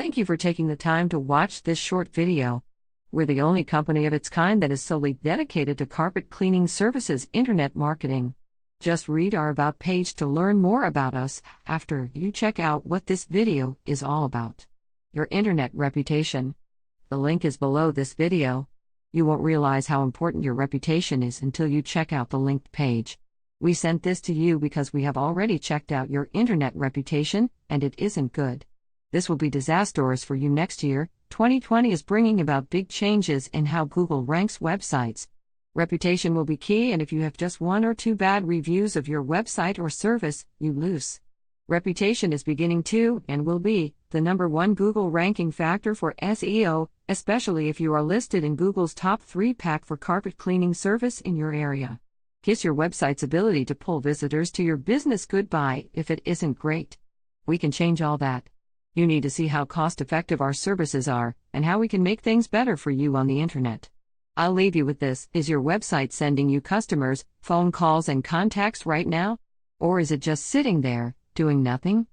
Thank you for taking the time to watch this short video. We're the only company of its kind that is solely dedicated to carpet cleaning services internet marketing. Just read our About page to learn more about us after you check out what this video is all about. Your internet reputation. The link is below this video. You won't realize how important your reputation is until you check out the linked page. We sent this to you because we have already checked out your internet reputation, and it isn't good. This will be disastrous for you next year. 2020 is bringing about big changes in how Google ranks websites. Reputation will be key, and if you have just one or two bad reviews of your website or service, you lose. Reputation is beginning to, and will be, the #1 Google ranking factor for SEO, especially if you are listed in Google's top 3 pack for carpet cleaning service in your area. Kiss your website's ability to pull visitors to your business goodbye if it isn't great. We can change all that. You need to see how cost-effective our services are, and how we can make things better for you on the internet. I'll leave you with this. Is your website sending you customers, phone calls and contacts right now? Or is it just sitting there, doing nothing?